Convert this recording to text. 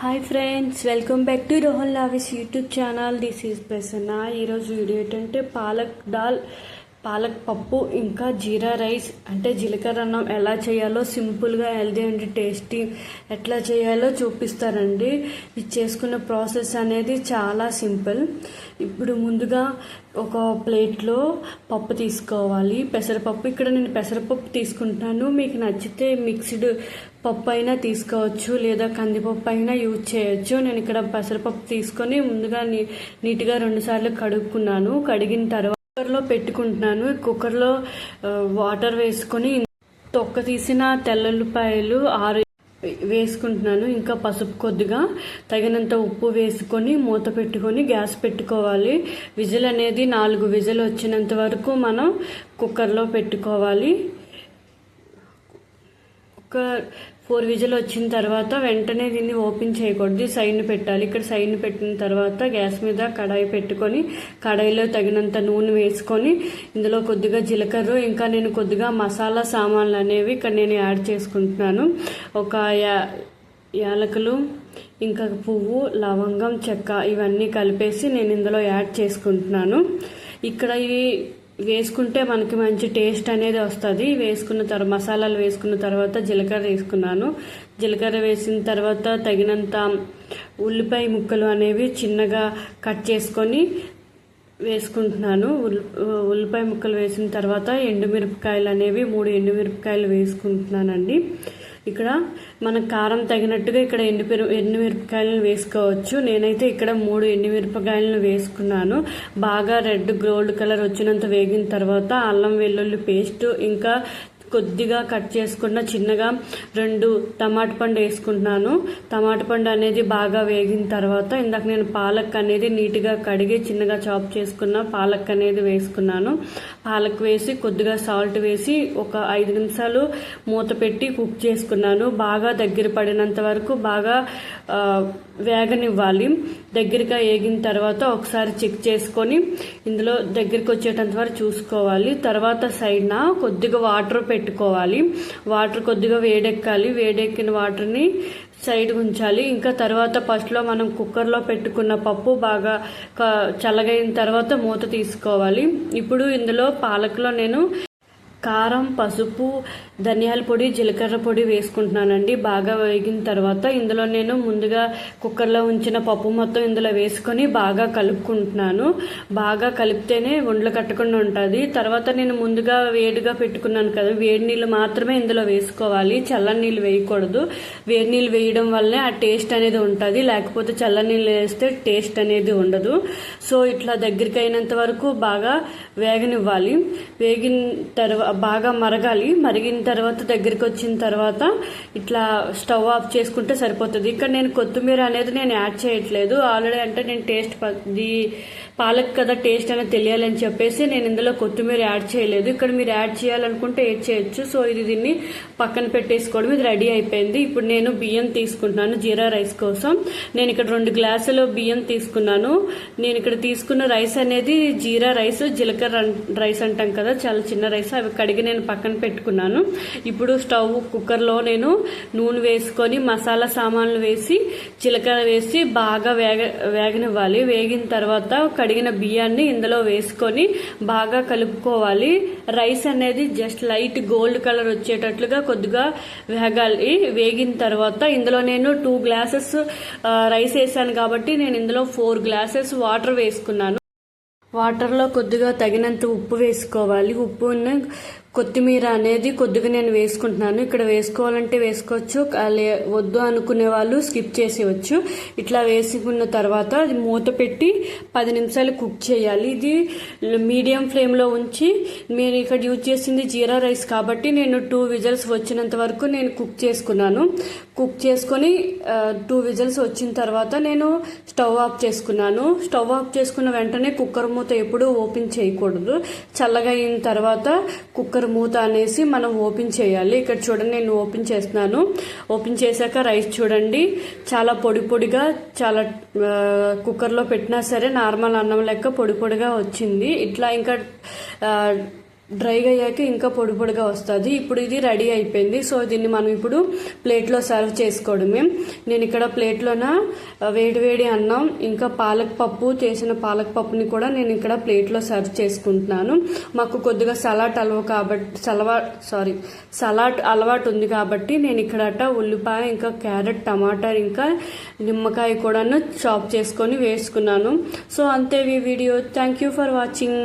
Hi friends, welcome back to Rohan Lavis YouTube channel. This is Prasanna. ఈరోజు video ఏంటంటే పాలక్ పప్పు ఇంకా జీరా రైస్ అంటే జీలకర్ర అన్నం ఎలా చేయాలో సింపుల్గా హెల్దీ అండ్ టేస్టీ ఎట్లా చేయాలో చూపిస్తారండి. ఇది చేసుకునే ప్రాసెస్ అనేది చాలా సింపుల్. ఇప్పుడు ముందుగా ఒక ప్లేట్లో పప్పు తీసుకోవాలి, పెసరపప్పు. ఇక్కడ నేను పెసరపప్పు తీసుకుంటాను. మీకు నచ్చితే మిక్స్డ్ పప్పు అయినా తీసుకోవచ్చు, లేదా కందిపప్పు అయినా యూజ్ చేయొచ్చు. నేను ఇక్కడ పెసరపప్పు తీసుకొని ముందుగా నీట్గా 2 సార్లు కడుక్కున్నాను. కడిగిన తర్వాత కుక్కర్లో పెట్టుకుంటున్నాను. కుక్కర్లో వాటర్ వేసుకొని తొక్క తీసిన తెల్లుల్లిపాయలు 6 వేసుకుంటున్నాను. ఇంకా పసుపు, కొద్దిగా తగినంత ఉప్పు వేసుకొని మూత పెట్టుకొని గ్యాస్ పెట్టుకోవాలి. విజిల్ అనేది 4 విజిల్ వచ్చినంత వరకు మనం కుక్కర్లో పెట్టుకోవాలి. 4 విజిల్ వచ్చిన తర్వాత వెంటనే దీన్ని ఓపెన్ చేయకూడదు, సైడ్ని పెట్టాలి. ఇక్కడ సైడ్ని పెట్టిన తర్వాత గ్యాస్ మీద కడాయి పెట్టుకొని కడాయిలో తగినంత నూనె వేసుకొని ఇందులో కొద్దిగా జీలకర్ర, ఇంకా నేను కొద్దిగా మసాలా సామాన్లు అనేవి ఇక్కడ నేను యాడ్ చేసుకుంటున్నాను. ఒక యాలకులు, ఇంకా పువ్వు, లవంగం, చెక్క ఇవన్నీ కలిపేసి నేను ఇందులో యాడ్ చేసుకుంటున్నాను. ఇక్కడ ఇవి వేసుకుంటే మనకి మంచి టేస్ట్ అనేది వస్తుంది. వేసుకున్న తర్వాత మసాలాలు వేసుకున్న తర్వాత జీలకర్ర వేసుకున్నాను. జీలకర్ర వేసిన తర్వాత తగినంత ఉల్లిపాయ ముక్కలు అనేవి చిన్నగా కట్ చేసుకొని వేసుకుంటున్నాను. ఉల్లిపాయ ముక్కలు వేసిన తర్వాత ఎండుమిరపకాయలు అనేవి 3 ఎండుమిరపకాయలు వేసుకుంటున్నానండి. ఇక్కడ మన కారం తగినట్టుగా ఇక్కడ ఎండుమిరపకాయలను వేసుకోవచ్చు. నేనైతే ఇక్కడ 3 ఎండుమిరపకాయలను వేసుకున్నాను. బాగా రెడ్ గోల్డ్ కలర్ వచ్చినంత వేగిన తర్వాత అల్లం వెల్లుల్లి పేస్ట్, ఇంకా కొద్దిగా కట్ చేసుకున్న చిన్నగా 2 టమాటా పండు వేసుకుంటున్నాను. టమాటా పండు అనేది బాగా వేగిన తర్వాత ఇందాక నేను పాలక్ అనేది నీట్గా కడిగి చిన్నగా చాప్ చేసుకున్న పాలక్ అనేది వేసుకున్నాను. పాలక్ వేసి కొద్దిగా సాల్ట్ వేసి ఒక 5 నిమిషాలు మూత పెట్టి కుక్ చేసుకున్నాను. బాగా దగ్గర పడినంత వరకు బాగా వేగనివ్వాలి. దగ్గరగా వేగిన తర్వాత ఒకసారి చెక్ చేసుకొని ఇందులో దగ్గరికి వచ్చేటంత వరకు చూసుకోవాలి. తర్వాత సైడ్న కొద్దిగా వాటర్ పెట్టుకోవాలి. వాటర్ కొద్దిగా వేడెక్కాలి. వేడెక్కిన వాటర్ని సైడ్ ఉంచాలి. ఇంకా తర్వాత ఫస్ట్లో మనం కుక్కర్లో పెట్టుకున్న పప్పు బాగా చల్లగైన తర్వాత మూత తీసుకోవాలి. ఇప్పుడు ఇందులో పాలకులో నేను కారం, పసుపు, ధనియాల పొడి, జీలకర్ర పొడి వేసుకుంటున్నానండి. బాగా వేగిన తర్వాత ఇందులో నేను ముందుగా కుక్కర్లో ఉంచిన పప్పు మొత్తం ఇందులో వేసుకొని బాగా కలుపుకుంటున్నాను. బాగా కలిపితేనే ఉండలు కట్టకుండా ఉంటుంది. తర్వాత నేను ముందుగా వేడిగా పెట్టుకున్నాను కదా, వేడి నీళ్ళు మాత్రమే ఇందులో వేసుకోవాలి, చల్లని నీళ్ళు వేయకూడదు. వేడి నీళ్ళు వేయడం వల్లే ఆ టేస్ట్ అనేది ఉంటుంది, లేకపోతే చల్లని నీళ్ళు వేస్తే టేస్ట్ అనేది ఉండదు. సో ఇట్లా దగ్గరికి అయినంత వరకు బాగా వేగనివ్వాలి. వేగిన తర్వాత బాగా మరగాలి. మరిగిన తర్వాత దగ్గరికి వచ్చిన తర్వాత ఇట్లా స్టవ్ ఆఫ్ చేసుకుంటే సరిపోతుంది. ఇక్కడ నేను కొత్తిమీర అనేది నేను యాడ్ చేయట్లేదు. ఆల్రెడీ అంటే నేను టేస్ట్ పాలక్ కదా, టేస్ట్ అనేది తెలియాలని చెప్పేసి నేను ఇందులో కొత్తిమీర యాడ్ చేయలేదు. ఇక్కడ మీరు యాడ్ చేయాలనుకుంటే యాడ్ చేయొచ్చు. సో దీన్ని పక్కన పెట్టేసుకోవడం. ఇది రెడీ అయిపోయింది. ఇప్పుడు నేను బియ్యం తీసుకుంటున్నాను జీరా రైస్ కోసం. నేను ఇక్కడ 2 గ్లాసులు బియ్యం తీసుకున్నాను. నేను ఇక్కడ తీసుకున్న రైస్ అనేది జీరా రైస్, జీలకర్ర రైస్ అంటాం కదా, చాలా చిన్న రైస్. అవి కడిగి నేను పక్కన పెట్టుకున్నాను. ఇప్పుడు స్టవ్ కుక్కర్లో నేను నూనె వేసుకొని మసాలా సామాన్లు వేసి జీలకర్ర వేసి బాగా వేగనివ్వాలి. వేగిన తర్వాత కడిగిన బియ్యాన్ని ఇందులో వేసుకొని బాగా కలుపుకోవాలి. రైస్ అనేది జస్ట్ లైట్ గోల్డ్ కలర్ వచ్చేటట్లుగా కొద్దిగా వేగాలి. వేగిన తర్వాత ఇందులో నేను 2 గ్లాసెస్ రైస్ వేసాను కాబట్టి నేను ఇందులో 4 గ్లాసెస్ వాటర్ వేసుకున్నాను. వాటర్లో కొద్దిగా తగినంత ఉప్పు వేసుకోవాలి. ఉప్పు కొత్తిమీర అనేది కొద్దిగా నేను వేసుకుంటున్నాను. ఇక్కడ వేసుకోవాలంటే వేసుకోవచ్చు, వద్దు అనుకునే వాళ్ళు స్కిప్ చేసేవచ్చు. ఇట్లా వేసుకున్న తర్వాత మూత పెట్టి 10 నిమిషాలు కుక్ చేయాలి. ఇది మీడియం ఫ్లేమ్లో ఉంచి, నేను ఇక్కడ యూజ్ చేసింది జీరా రైస్ కాబట్టి నేను 2 విజిల్స్ వచ్చినంత వరకు నేను కుక్ చేసుకున్నాను. కుక్ చేసుకొని 2 విజిల్స్ వచ్చిన తర్వాత నేను స్టవ్ ఆఫ్ చేసుకున్నాను. స్టవ్ ఆఫ్ చేసుకున్న వెంటనే కుక్కర్ మూత ఎప్పుడూ ఓపెన్ చేయకూడదు. చల్లగా అయిన తర్వాత కుక్కర్ మూత అనేసి మనం ఓపెన్ చేయాలి. ఇక్కడ చూడండి, నేను ఓపెన్ చేస్తున్నాను. ఓపెన్ చేశాక రైస్ చూడండి చాలా పొడి పొడిగా, చాలా కుక్కర్లో పెట్టినా సరే నార్మల్ అన్నం లెక్క పొడి పొడిగా వచ్చింది. ఇట్లా ఇంకా డ్రైగా అయ్యాక ఇంకా పొడి పొడిగా వస్తుంది. ఇప్పుడు ఇది రెడీ అయిపోయింది. సో దీన్ని మనం ఇప్పుడు ప్లేట్లో సర్వ్ చేసుకోవడమే. నేను ఇక్కడ ప్లేట్లోన వేడివేడి అన్నం ఇంకా పాలక్ పప్పు, చేసిన పాలక్ పప్పుని కూడా నేను ఇక్కడ ప్లేట్లో సర్వ్ చేసుకుంటున్నాను. మాకు కొద్దిగా సలాడ్ అలవాటు ఉంది కాబట్టి నేను ఇక్కడ ఉల్లిపాయ ఇంకా క్యారెట్, టమాటా ఇంకా నిమ్మకాయ కూడా చాప్ చేసుకొని వేసుకున్నాను. సో అంతే ఈ video. Thank you for watching.